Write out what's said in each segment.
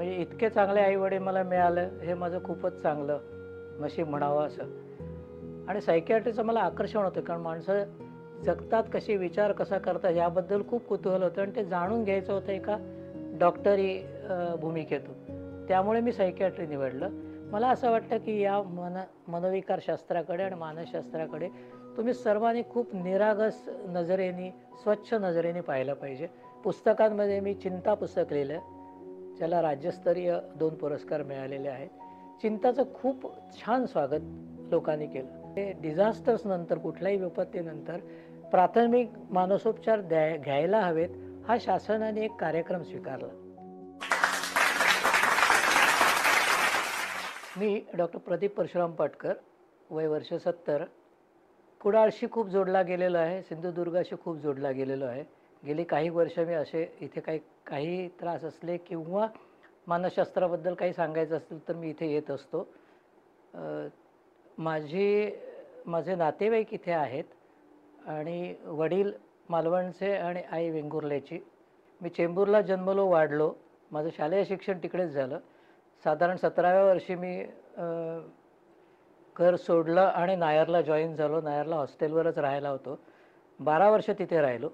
म्हणजे इतके चांगले आईवडील मला मिळालं हे माझं खूपच चांगलं नशीब म्हणावं असं. आणि सायकियाट्रीचं मला आकर्षण होतं, कारण माणसं जगतात कशी, विचार कसा करतात याबद्दल खूप कुतूहल होतं आणि ते जाणून घ्यायचं होतं एका डॉक्टरी भूमिकेतून. त्यामुळे मी सायकियाट्री निवडलं. मला असं वाटतं की या मनोविकारशास्त्राकडे आणि मानसशास्त्राकडे तुम्ही सर्वांनी खूप निरागस नजरेने, स्वच्छ नजरेने पाहिलं पाहिजे. पुस्तकांमध्ये मी चिंता पुस्तक लिहिलं, ज्याला राज्यस्तरीय 2 पुरस्कार मिळालेले आहेत. चिंताचं खूप छान स्वागत लोकांनी केलं. ते डिझास्टर्स नंतर, कुठल्याही विपत्तीनंतर प्राथमिक मानसोपचार घ्यायला हवेत, हा शासनाने एक कार्यक्रम स्वीकारला. मी डॉक्टर प्रदीप परशुराम पाटकर, वय वर्ष 70. कुडाळशी खूप जोडला गेलेलो आहे, सिंधुदुर्गाशी खूप जोडला गेलेलो आहे. गेली काही वर्ष मी असे इथे काही त्रास असले किंवा मानसशास्त्राबद्दल काही सांगायचं असेल तर मी इथे येत असतो. माझे नातेवाईक इथे आहेत आणि वडील मालवणचे आणि आई वेंगुर्ल्याची. मी चेंबूरला जन्मलो, वाढलो. माझं शालेय शिक्षण तिकडेच झालं. साधारण 17व्या वर्षी मी घर सोडलं आणि नायरला जॉईन झालो. नायरला हॉस्टेलवरच राहायला होतो. 12 वर्ष तिथे राहिलो.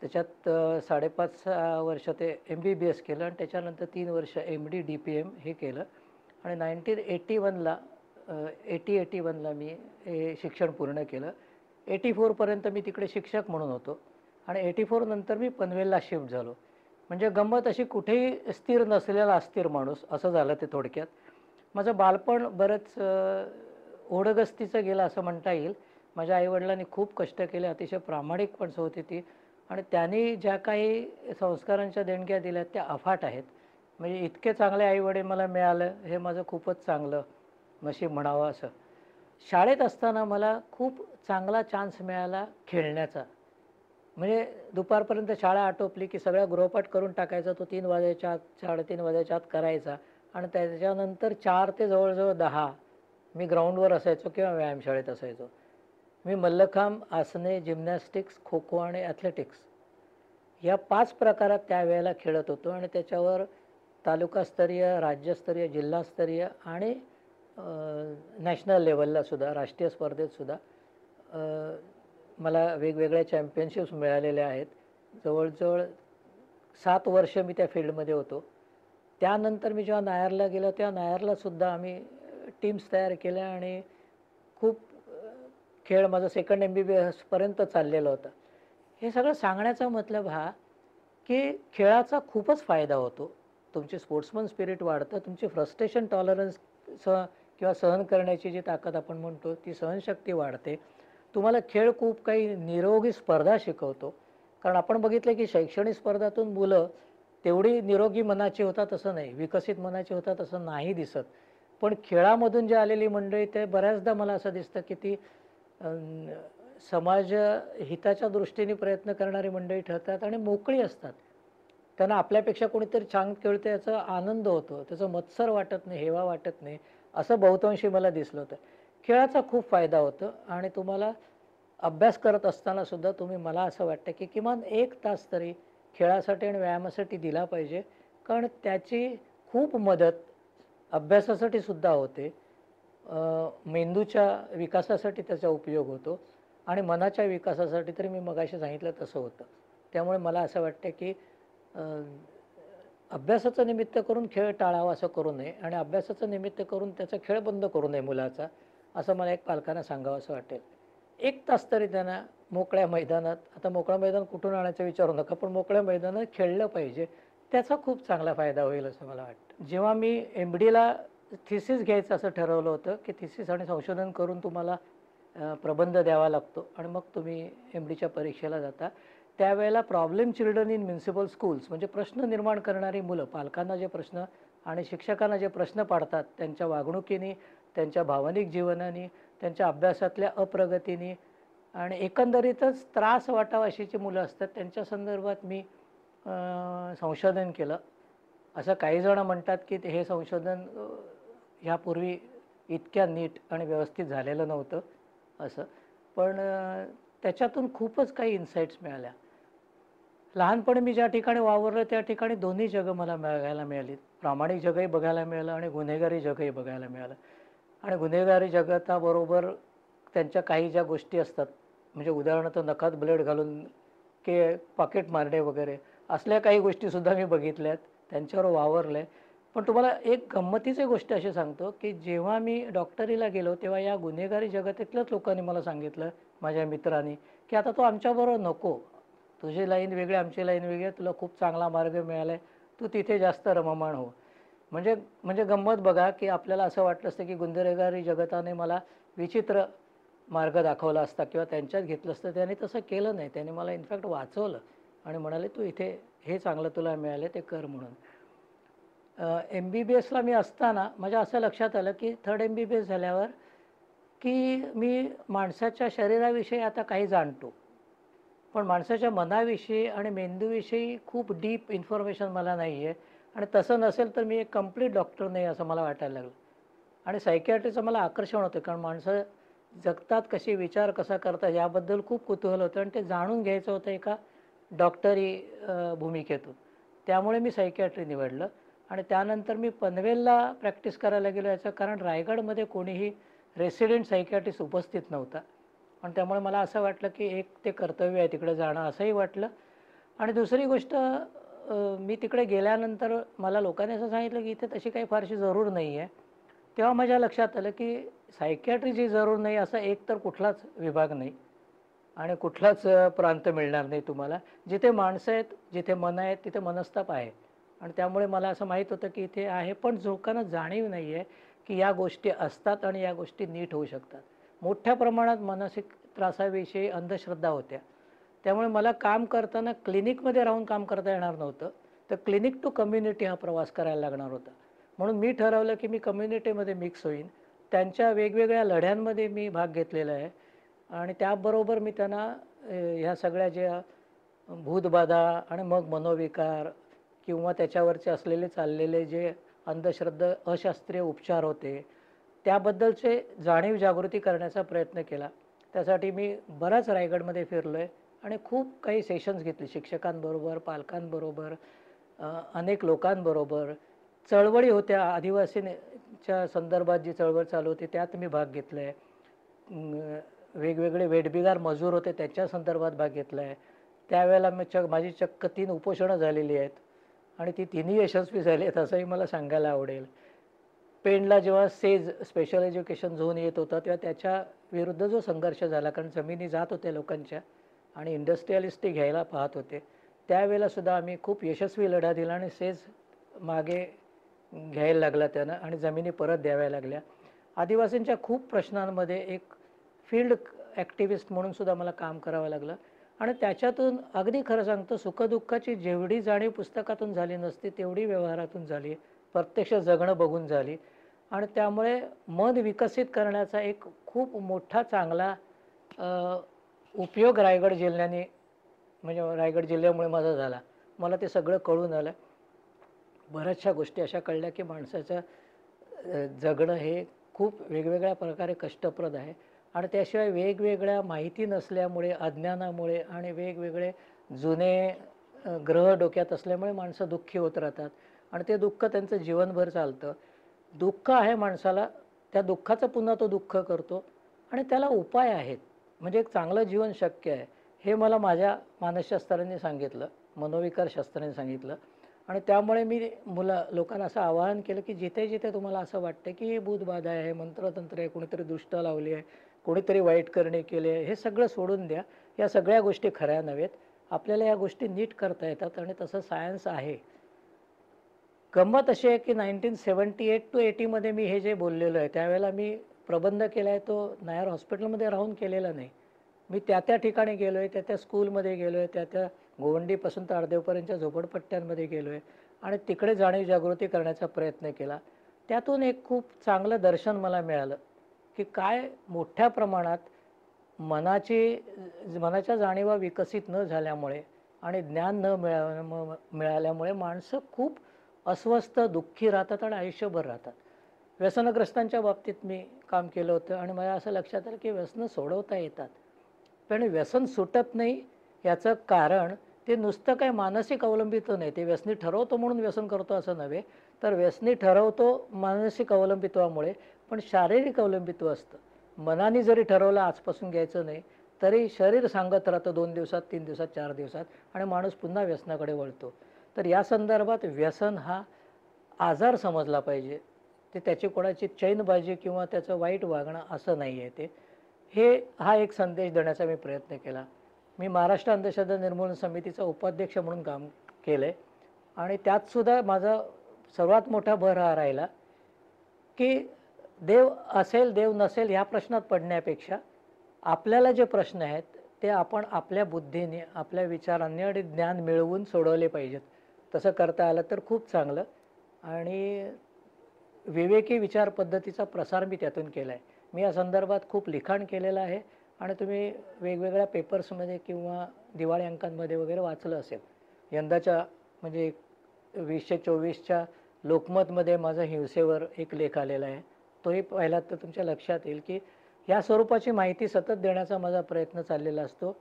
त्याच्यात 5.5-6 वर्ष ते MBBS केलं आणि त्याच्यानंतर 3 वर्ष MD DPM हे केलं आणि 1981ला 81ला मी हे शिक्षण पूर्ण केलं. 84 पर्यंत मी तिकडे शिक्षक म्हणून होतो आणि 84 नंतर मी पनवेलला शिफ्ट झालो. म्हणजे गंमत अशी, कुठेही स्थिर नसलेला अस्थिर माणूस असं झालं ते थोडक्यात. माझं बालपण बरंच ओढगस्तीचं गेलं असं म्हणता येईल. माझ्या आईवडिलांनी खूप कष्ट केले, अतिशय प्रामाणिक माणसं होती ती आणि त्यांनी ज्या काही संस्कारांच्या देणग्या दिल्या त्या अफाट आहेत. म्हणजे इतके चांगले आईवडील मला मिळालं हे माझं खूपच चांगलं नशीब म्हणावं असं. शाळेत असताना मला खूप चांगला चान्स मिळाला खेळण्याचा. म्हणजे दुपारपर्यंत शाळा आटोपली की सगळा गृहपाठ करून टाकायचा. तो 3 वाजायच्या आत, 3:30 वाजायच्या आत करायचा आणि त्याच्यानंतर 4 ते जवळजवळ 10 मी ग्राउंडवर असायचो किंवा व्यायामशाळेत असायचो. मी मल्लखांब, आसने, जिम्नॅस्टिक्स, खो खो आणि ॲथलेटिक्स या 5 प्रकारात त्यावेळेला खेळत होतो आणि त्याच्यावर तालुकास्तरीय, राज्यस्तरीय, जिल्हास्तरीय आणि नॅशनल लेवललासुद्धा, राष्ट्रीय स्पर्धेतसुद्धा मला वेगवेगळ्या चॅम्पियनशिप्स मिळालेल्या आहेत. जवळजवळ 7 वर्ष मी त्या फील्डमध्ये होतो. त्यानंतर मी जेव्हा नायरला गेलो तेव्हा नायरलासुद्धा आम्ही टीम्स तयार केल्या आणि खूप खेळ माझं सेकंड MBBS पर्यंत चाललेलं होतं. हे सगळं सांगण्याचा मतलब हा की खेळाचा खूपच फायदा होतो. तुमची स्पोर्ट्समन स्पिरिट वाढतं, तुमची फ्रस्ट्रेशन टॉलरन्स किंवा सहन करण्याची जी ताकद आपण म्हणतो ती सहनशक्ती वाढते. तुम्हाला खेळ खूप काही निरोगी स्पर्धा शिकवतो. कारण आपण बघितलं की शैक्षणिक स्पर्धातून मुलं तेवढी निरोगी मनाची होतात असं नाही, विकसित मनाची होतात असं नाही दिसत. पण खेळामधून जी आलेली मंडळी ते बऱ्याचदा मला असं दिसतं की ती समाज हिताच्या दृष्टीने प्रयत्न करणारी मंडळी ठरतात आणि मोकळी असतात. त्यांना आपल्यापेक्षा कोणीतरी छान खेळतं याचा आनंद होतो, त्याचं मत्सर वाटत नाही, हेवा वाटत नाही, असं बहुतांशी मला दिसलं होतं. खेळाचा खूप फायदा होतो आणि तुम्हाला अभ्यास करत असताना सुद्धा तुम्ही, मला असं वाटतं की किमान 1 तास तरी खेळासाठी आणि व्यायामासाठी दिला पाहिजे. कारण त्याची खूप मदत अभ्यासासाठी सुद्धा होते. मेंदूच्या विकासासाठी त्याचा उपयोग होतो आणि मनाच्या विकासासाठी तरी मी मगाशी सांगितलं तसं होतं. त्यामुळे मला असं वाटतं की अभ्यासाचं निमित्त करून खेळ टाळावा असं करू नये आणि अभ्यासाचं निमित्त करून त्याचा खेळ बंद करू नये मुलाचा, असं मला एक पालकांना सांगावं असं वाटेल. 1 तास तरी त्यांना मोकळ्या मैदानात, आता मोकळं मैदान कुठून आणायचा विचारू नका, पण मोकळ्या मैदानात खेळलं पाहिजे. त्याचा खूप चांगला फायदा होईल असं मला वाटतं. जेव्हा मी MDला थिसिस घ्यायचं असं ठरवलं होतं की थिसिस आणि संशोधन करून तुम्हाला प्रबंध द्यावा लागतो आणि मग तुम्ही MDच्या परीक्षेला जाता. त्यावेळेला problem children in municipal schools, म्हणजे प्रश्न निर्माण करणारी मुलं, पालकांना जे प्रश्न आणि शिक्षकांना जे प्रश्न पाडतात त्यांच्या वागणुकीने, त्यांच्या भावनिक जीवनाने, त्यांच्या अभ्यासातल्या अप्रगतीने आणि एकंदरीतच त्रास वाटावा अशीची मुलं असतात, त्यांच्या संदर्भात मी संशोधन केलं. असं काही जण म्हणतात की हे संशोधन ह्यापूर्वी इतक्या नीट आणि व्यवस्थित झालेलं नव्हतं असं, पण त्याच्यातून खूपच काही इन्साईट्स मिळाल्या. लहानपणी मी ज्या ठिकाणी वावरलं त्या ठिकाणी दोन्ही जगं मला बघायला मिळाली. प्रामाणिक जगही बघायला मिळालं आणि गुन्हेगारी जगही बघायला मिळालं. आणि गुन्हेगारी जगताबरोबर त्यांच्या काही ज्या गोष्टी असतात, म्हणजे उदाहरणार्थ नखात ब्लेड घालून की पॉकेट मारणे वगैरे असल्या काही गोष्टीसुद्धा मी बघितल्यात, त्यांच्यावर वावरलं. पण तुम्हाला एक गंमतीची गोष्ट अशी सांगतो, की जेव्हा मी डॉक्टरीला गेलो तेव्हा या गुन्हेगारी जगतातल्याच लोकांनी मला सांगितलं, माझ्या मित्रांनी, की आता तू आमच्याबरोबर नको. तुझी लाईन वेगळी, आमची लाईन वेगळी आहे. तुला खूप चांगला मार्ग मिळाला आहे. तू तिथे जास्त रममाण हो. म्हणजे म्हणजे गंमत बघा, की आपल्याला असं वाटलं असतं, की गुन्हेगारी जगताने मला विचित्र मार्ग दाखवला असता किंवा त्यांच्यात घेतलं असतं. त्याने तसं केलं नाही. त्याने मला इनफॅक्ट वाचवलं आणि म्हणाले, "तू इथे हे चांगलं तुला मिळालं ते कर" म्हणून. MBBSला मी असताना माझ्या असं लक्षात आलं, की 3rd MBBS झाल्यावर, की मी माणसाच्या शरीराविषयी आता काही जाणतो. पण माणसाच्या मनाविषयी आणि मेंदूविषयी खूप डीप इन्फॉर्मेशन मला नाही आहे आणि तसं नसेल तर मी एक कंप्लीट डॉक्टर नाही असं मला वाटायला लागलं. आणि सायकियाट्रीचं मला आकर्षण होतं, कारण माणसं जगतात कशी, विचार कसा करतात याबद्दल खूप कुतूहल होतं आणि ते जाणून घ्यायचं होतं एका डॉक्टरी भूमिकेतून. त्यामुळे मी सायकियाट्री निवडलं आणि त्यानंतर मी पनवेलला प्रॅक्टिस करायला गेलो. याचं कारण रायगडमध्ये कोणीही रेसिडेंट सायकियाट्रिस्ट उपस्थित नव्हता. आणि त्यामुळे मला असं वाटलं, की एक ते कर्तव्य आहे तिकडे जाणं असंही वाटलं. आणि दुसरी गोष्ट, मी तिकडे गेल्यानंतर मला लोकांनी असं सांगितलं, की इथे तशी काही फारशी जरूर नाही आहे. तेव्हा माझ्या लक्षात आलं, की सायकियाट्रीची जरूर नाही असा एक तर कुठलाच विभाग नाही आणि कुठलाच प्रांत मिळणार नाही तुम्हाला. जिथे माणसं आहेत, जिथे मनं आहेत, तिथे मनस्ताप आहे. आणि त्यामुळे मला असं माहीत होतं, की इथे आहे, पण लोकांना जाणीव नाही आहे, की या गोष्टी असतात आणि या गोष्टी नीट होऊ शकतात. मोठ्या प्रमाणात मानसिक त्रासाविषयी अंधश्रद्धा होत्या. त्यामुळे मला काम करताना क्लिनिकमध्ये राहून काम करता येणार नव्हतं. तर क्लिनिक टू कम्युनिटी हा प्रवास करायला लागणार होता. म्हणून मी ठरवलं, की मी कम्युनिटीमध्ये मिक्स होईन. त्यांच्या वेगवेगळ्या लढ्यांमध्ये मी भाग घेतलेला आहे आणि त्याबरोबर मी त्यांना ह्या सगळ्या ज्या भूतबाधा आणि मग मनोविकार किंवा त्याच्यावरचे असलेले चाललेले जे अंधश्रद्धा अशास्त्रीय उपचार होते, त्याबद्दलचे जाणीव जागृती करण्याचा प्रयत्न केला. त्यासाठी मी बराच रायगडमध्ये फिरलो आहे आणि खूप काही सेशन्स घेतले शिक्षकांबरोबर, पालकांबरोबर, अनेक लोकांबरोबर. चळवळी होत्या आदिवासीच्या संदर्भात जी चळवळ चालू होती त्यात मी भाग घेतला आहे. वेगवेगळे वेठबिगार मजूर होते त्याच्या संदर्भात भाग घेतला आहे. त्यावेळेला माझी चक्क 3 उपोषणं झालेली आहेत आणि ती तिन्ही यशस्वी झाली आहेत असंही मला सांगायला आवडेल. पेणला जेव्हा सेज स्पेशल एज्युकेशन झोन येत होता तेव्हा त्याच्या विरुद्ध जो संघर्ष झाला, कारण जमिनी जात होत्या लोकांच्या आणि इंडस्ट्रियलिस्ट ते घ्यायला पाहत होते, त्यावेळेलासुद्धा आम्ही खूप यशस्वी लढा दिला आणि सेज मागे घ्यायला लागला त्यानं आणि जमिनी परत द्याव्या लागल्या. आदिवासींच्या खूप प्रश्नांमध्ये एक फील्ड ॲक्टिव्हिस्ट म्हणून सुद्धा मला काम करावं लागलं आणि त्याच्यातून अगदी खरं सांगतो सुखदुःखाची जेवढी जाणीव पुस्तकातून झाली नसती तेवढी व्यवहारातून झाली, प्रत्यक्ष जगणं बघून झाली. आणि त्यामुळे मन विकसित करण्याचा एक खूप मोठा चांगला उपयोग रायगड जिल्ह्याने, म्हणजे रायगड जिल्ह्यामुळे माझा झाला. मला ते सगळं कळून आलं. बऱ्याचशा गोष्टी अशा कळल्या, की माणसाचं जगणं हे खूप वेगवेगळ्या प्रकारे कष्टप्रद आहे आणि त्याशिवाय वेगवेगळ्या माहिती नसल्यामुळे, अज्ञानामुळे आणि वेगवेगळे जुने ग्रह डोक्यात असल्यामुळे माणसं दुःखी होत राहतात आणि ते दुःख त्यांचं जीवनभर चालतं. दुःख आहे माणसाला, त्या दुःखाचं पुन्हा तो दुःख करतो आणि त्याला उपाय आहेत. म्हणजे एक चांगलं जीवन शक्य आहे. हे मला माझ्या मानसशास्त्रांनी सांगितलं, मनोविकारशास्त्राने सांगितलं आणि त्यामुळे मी लोकांना असं आवाहन केलं, की जिथे-जिथे तुम्हाला असं वाटतं, की भूतबाधा आहे, मंत्रतंत्र आहे, कोणीतरी दुष्ट लावली आहे, कोणीतरी वाईट करणे केले आहे, हे सगळं सोडून द्या. या सगळ्या गोष्टी खऱ्या नव्हेत. आपल्याला या गोष्टी नीट करता येतात आणि तसं सायन्स आहे. गंमत अशी आहे, की 1978 to 80 मध्ये मी हे जे बोललेलो आहे, त्यावेळेला मी प्रबंध केला आहे तो नायर हॉस्पिटलमध्ये राहून केलेला नाही. मी त्या ठिकाणी गेलो आहे, त्या स्कूलमध्ये गेलो आहे, त्या गोवंडीपासून ताडदेवपर्यंतच्या झोपडपट्ट्यांमध्ये गेलो आहे आणि तिकडे जाणीव जागृती करण्याचा प्रयत्न केला. त्यातून एक खूप चांगलं दर्शन मला मिळालं, की काय मोठ्या प्रमाणात मनाच्या जाणीवा विकसित न झाल्यामुळे आणि ज्ञान न मिळाल्यामुळे माणसं खूप अस्वस्थ, दुःखी राहतात आणि आयुष्यभर राहतात. व्यसनग्रस्तांच्या बाबतीत मी काम केलं होतं आणि मला असं लक्षात आलं, की व्यसनं सोडवता येतात. पण व्यसन सुटत नाही याचं कारण ते नुसतं काय मानसिक अवलंबित्व नाही, ते व्यसनी ठरवतो म्हणून व्यसन करतो असं नव्हे, तर व्यसनी ठरवतो मानसिक अवलंबित्वामुळे, पण शारीरिक अवलंबित्व असतं. मनाने जरी ठरवलं आजपासून घ्यायचं नाही, तरी शरीर सांगत राहतं 2 दिवसात, 3 दिवसात, 4 दिवसात आणि माणूस पुन्हा व्यसनाकडे वळतो. तर या संदर्भात व्यसन हा आजार समजला पाहिजे. ते त्याची कोणाची चैनबाजी किंवा त्याचं वाईट वागणं असं नाही आहे ते. हा एक संदेश देण्याचा मी प्रयत्न केला. मी महाराष्ट्र अंधश्रद्धा निर्मूलन समितीचा उपाध्यक्ष म्हणून काम केलं आहे आणि त्यातसुद्धा माझा सर्वात मोठा भर हा राहिला, की देव असेल, देव नसेल ह्या प्रश्नात पडण्यापेक्षा आपल्याला जे प्रश्न आहेत ते आपण आपल्या बुद्धीने, आपल्या विचारांनी आणि ज्ञान मिळवून सोडवले पाहिजेत. तसं करता आलं तर खूप चांगलं आणि विवेकी विचार पद्धतीचा प्रसार मी त्यातून केला आहे. मी या संदर्भात खूप लिखाण केलेलं आहे आणि तुम्ही वेगवेगळ्या पेपर्समध्ये किंवा दिवाळी अंकांमध्ये वगैरे वाचलं असेल. यंदाच्या म्हणजे 2024च्या लोकमतमध्ये माझा हिंसेवर एक लेख आलेला आहे. तोही पाहिलात तर तुमच्या लक्षात येईल, की या स्वरूपाची माहिती सतत देण्याचा माझा प्रयत्न चाललेला असतो.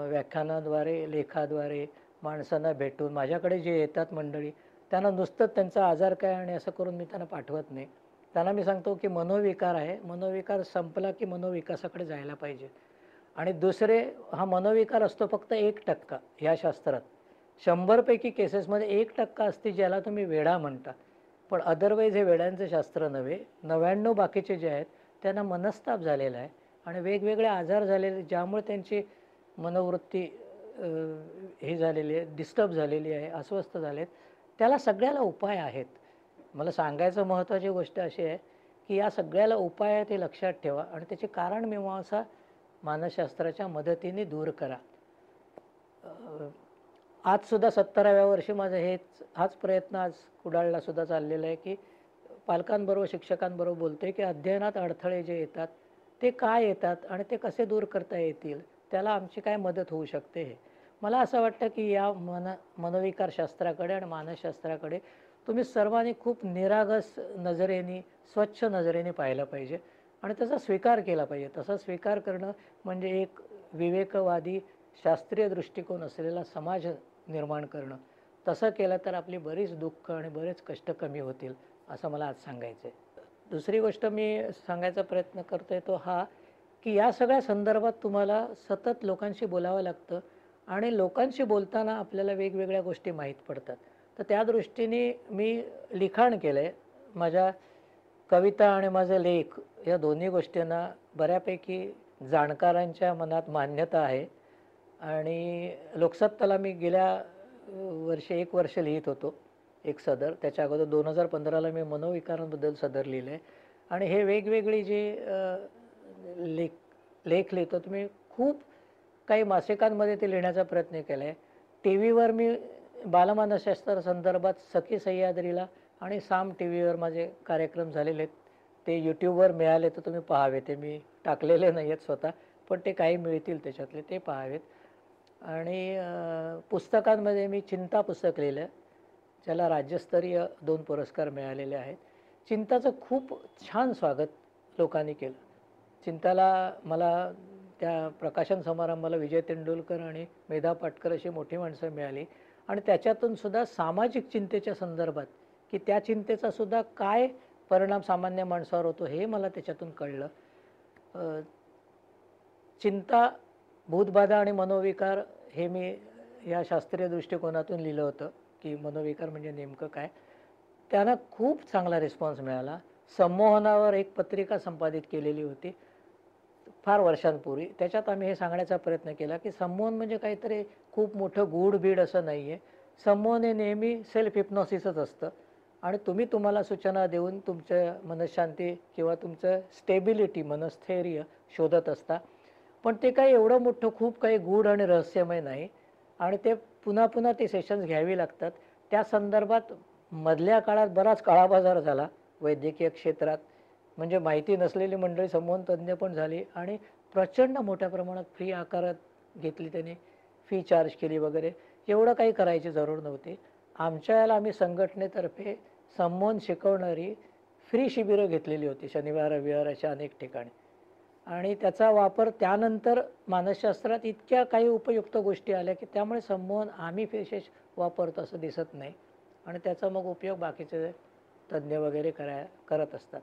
व्याख्यानाद्वारे, लेखाद्वारे, माणसांना भेटून. माझ्याकडे जे येतात मंडळी, त्यांना नुसतंच त्यांचा आजार काय आणि असं करून मी त्यांना पाठवत नाही. त्यांना मी सांगतो, की मनोविकार आहे. मनोविकार संपला, की मनोविकासाकडे जायला पाहिजे. आणि दुसरे, हा मनोविकार असतो फक्त 1% ह्या शास्त्रात. 100 पैकी केसेसमध्ये 1% असते ज्याला तुम्ही वेडा म्हणता. पण अदरवाईज हे वेड्यांचं शास्त्र नव्हे. 99 बाकीचे जे आहेत त्यांना मनस्ताप झालेला आहे आणि वेगवेगळे आजार झालेले, ज्यामुळे त्यांची मनोवृत्ती हे झालेली आहे, डिस्टर्ब झालेली आहे, अस्वस्थ झालेत. त्याला सगळ्याला उपाय आहेत. मला सांगायचं महत्त्वाची गोष्ट अशी आहे, की या सगळ्याला उपाय आहे ते लक्षात ठेवा आणि त्याचे कारण मीमांसा मानसशास्त्राच्या मदतीने दूर करा. आजसुद्धा 70व्या वर्षी माझं हाच प्रयत्न आज कुडाळला सुद्धा चाललेला आहे, की पालकांबरोबर, शिक्षकांबरोबर बोलतोय, की अध्ययनात अडथळे जे येतात ते काय येतात आणि ते कसे दूर करता येतील, त्याला आमची काय मदत होऊ शकते हे. मला असं वाटतं, की या मनोविकार शास्त्राकडे आणि मानसशास्त्राकडे तुम्ही सर्वांनी खूप निरागस नजरेने, स्वच्छ नजरेने पाहिलं पाहिजे आणि त्याचा स्वीकार केला पाहिजे. तसा स्वीकार करणं म्हणजे एक विवेकवादी, शास्त्रीय दृष्टिकोन असलेला समाज निर्माण करणं. तसं केलं तर आपली बरीच दुःख आणि बरेच कष्ट कमी होतील, असं मला आज सांगायचं आहे. दुसरी गोष्ट मी सांगायचा प्रयत्न करतोय तो हा, की या सगळ्या संदर्भात तुम्हाला सतत लोकांशी बोलावं लागतं आणि लोकांशी बोलताना आपल्याला वेगवेगळ्या गोष्टी माहीत पडतात. तर त्या दृष्टीने मी लिखाण केलं आहे. माझ्या कविता आणि माझे लेख या दोन्ही गोष्टींना बऱ्यापैकी जाणकारांच्या मनात मान्यता आहे आणि लोकसत्ताला मी गेल्या वर्षी 1 वर्ष लिहित होतो एक सदर. त्याच्या अगोदर 2015ला मी मनोविकारांबद्दल सदर लिहिलं आहे आणि हे वेगवेगळी जे लेख लेख लिहितो तुम्ही, खूप काही मासिकांमध्ये ते लिहिण्याचा प्रयत्न केला आहे. टी व्हीवर मी बालमानसशास्त्र संदर्भात सखी सह्याद्रीला आणि साम टी व्हीवर माझे कार्यक्रम झालेले आहेत. ते यूट्यूबवर मिळाले तर तुम्ही पाहावे. ते मी टाकलेले नाही आहेत स्वतः, पण ते काही मिळतील त्याच्यातले, ते पाहावेत. आणि पुस्तकांमध्ये मी चिंता पुस्तक लिहिलं, ज्याला राज्यस्तरीय 2 पुरस्कार मिळालेले आहेत. चिंताचं खूप छान स्वागत लोकांनी केलं. चिंताला मला त्या प्रकाशन समारंभाला विजय तेंडुलकर आणि मेधा पाटकर अशी मोठी माणसं मिळाली आणि त्याच्यातून सुद्धा सामाजिक चिंतेच्या संदर्भात, की त्या चिंतेचा सुद्धा काय परिणाम सामान्य माणसावर होतो हे मला त्याच्यातून कळलं. चिंता, भूतबाधा आणि मनोविकार हे मी या शास्त्रीय दृष्टिकोनातून लिहिलं होतं, की मनोविकार म्हणजे नेमकं काय. त्यांना खूप चांगला रिस्पॉन्स मिळाला. संमोहनावर एक पत्रिका संपादित केलेली होती फार वर्षांपूर्वी. त्याच्यात आम्ही हे सांगण्याचा प्रयत्न केला, की संमोहन म्हणजे काहीतरी खूप मोठं गूढ-बीड असं नाही आहे. संमोहन हे नेहमी सेल्फ हिप्नॉसिसच असतं आणि तुम्हाला सूचना देऊन तुमच्या मनःशांती किंवा तुमचं स्टेबिलिटी, मनस्थैर्य शोधत असता. पण ते काही एवढं मोठं खूप काही गूढ आणि रहस्यमय नाही आणि ते पुन्हा पुन्हा ती सेशन्स घ्यावी लागतात. त्या संदर्भात मधल्या काळात बराच काळाबाजार झाला वैद्यकीय क्षेत्रात. म्हणजे माहिती नसलेली मंडळी संमोहन तज्ज्ञ पण झाली आणि प्रचंड मोठ्या प्रमाणात फी आकारात घेतली त्यांनी, फी चार्ज केली वगैरे. एवढं काही करायची जरूर नव्हती. आमच्या याला आम्ही संघटनेतर्फे संमोहन शिकवणारी फ्री शिबिरं घेतलेली होती शनिवार, रविवार अशा अनेक ठिकाणी. आणि त्याचा वापर त्यानंतर मानसशास्त्रात इतक्या काही उपयुक्त गोष्टी आल्या की त्यामुळे संमोहन आम्ही विशेष वापरतो असं दिसत नाही आणि त्याचा मग उपयोग बाकीचे तज्ज्ञ वगैरे करत असतात.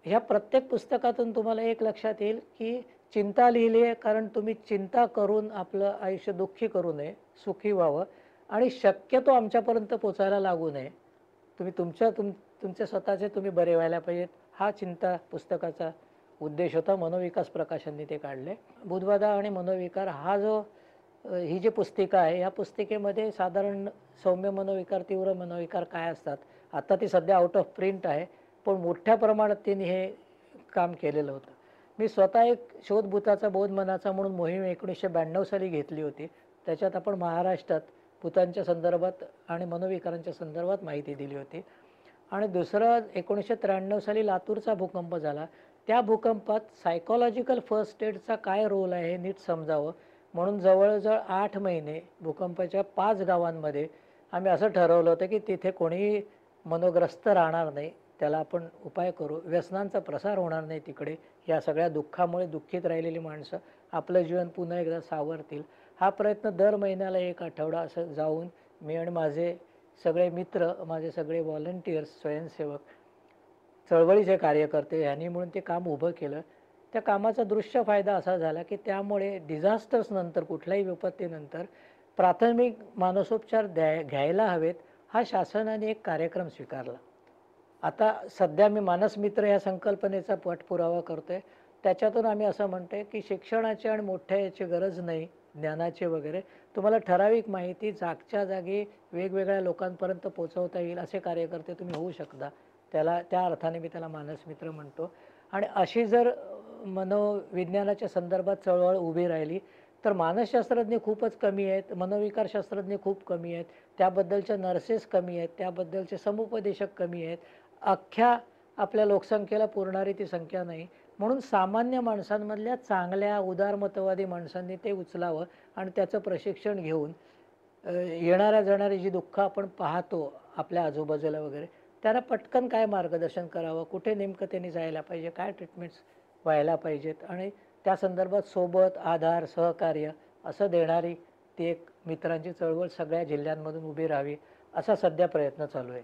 ह्या प्रत्येक पुस्तकातून तुम्हाला एक लक्षात येईल की चिंता लिहिली आहे कारण तुम्ही चिंता करून आपलं आयुष्य दुःखी करू नये, सुखी व्हावं आणि शक्यतो आमच्यापर्यंत पोचायला लागू नये. तुम्ही तुमचे स्वतःचे तुम्ही बरे व्हायला पाहिजेत, हा चिंता पुस्तकाचा उद्देश होता. मनोविकास प्रकाशनने ते काढले. बुधबाधा आणि मनोविकार हा जो ही जी पुस्तिका आहे, या पुस्तिकेमध्ये साधारण सौम्य मनोविकार, तीव्र मनोविकार काय असतात, आता ती सध्या आउट ऑफ प्रिंट आहे, पण मोठ्या प्रमाणात त्यांनी हे काम केलेलं होतं. मी स्वतः एक शोध भूताचा बोध मनाचा म्हणून मोहीम 1992 साली घेतली होती. त्याच्यात आपण महाराष्ट्रात भूतांच्या संदर्भात आणि मनोविकारांच्या संदर्भात माहिती दिली होती. आणि दुसरं 1993 साली लातूरचा भूकंप झाला. त्या भूकंपात सायकॉलॉजिकल फर्स्ट एडचा काय रोल आहे हे नीट समजावं म्हणून जवळजवळ 8 महिने भूकंपाच्या 5 गावांमध्ये आम्ही असं ठरवलं होतं की तिथे कोणीही मनोग्रस्त राहणार नाही, त्याला आपण उपाय करू, व्यसनांचा प्रसार होणार नाही तिकडे, या सगळ्या दुःखामुळे दुःखीत राहिलेली माणसं आपलं जीवन पुन्हा एकदा सावरतील. हा प्रयत्न दर महिन्याला 1 आठवडा असं जाऊन मी आणि माझे सगळे मित्र, माझे सगळे व्हॉलंटियर्स, स्वयंसेवक, चळवळीचे कार्यकर्ते यांनी म्हणून ते काम उभं केलं. त्या कामाचा दृश्य फायदा असा झाला की त्यामुळे डिझास्टर्स नंतर, कुठल्याही विपत्तीनंतर प्राथमिक मानसोपचार घ्यायला हवेत, हा शासनाने एक कार्यक्रम स्वीकारला. आता सध्या मी मानस मित्र या संकल्पनेचा पाठपुरावा करतोय. त्याच्यातून आम्ही असं म्हणतोय की शिक्षणाची आणि मोठ्या याची गरज नाही, ज्ञानाची वगैरे, तुम्हाला ठराविक माहिती जागच्या जागी वेगवेगळ्या लोकांपर्यंत पोहोचवता येईल असे कार्यकर्ते तुम्ही होऊ शकता. त्या अर्थाने मी त्याला मानस मित्र म्हणतो. आणि अशी जर मनोविज्ञानाच्या संदर्भात चळवळ उभी राहिली तर मानसशास्त्रज्ञ खूपच कमी आहेत, मनोविकारशास्त्रज्ञ खूप कमी आहेत, त्याबद्दलच्या नर्सेस कमी आहेत, त्याबद्दलचे समुपदेशक कमी आहेत. अख्ख्या आपल्या लोकसंख्येला पुरणारी ती संख्या नाही. म्हणून सामान्य माणसांमधल्या चांगल्या उदारमतवादी माणसांनी ते उचलावं आणि त्याचं प्रशिक्षण घेऊन येणाऱ्या जाणारी जी दुःख आपण पाहतो आपल्या आजूबाजूला वगैरे, त्यांना पटकन काय मार्गदर्शन करावं, कुठे नेमकं त्यांनी जायला पाहिजे, काय ट्रीटमेंट्स व्हायला पाहिजेत आणि त्या संदर्भात सोबत आधार, सहकार्य असं देणारी ती एक मित्रांची चळवळ सगळ्या जिल्ह्यांमधून उभी राहावी असा सध्या प्रयत्न चालू आहे.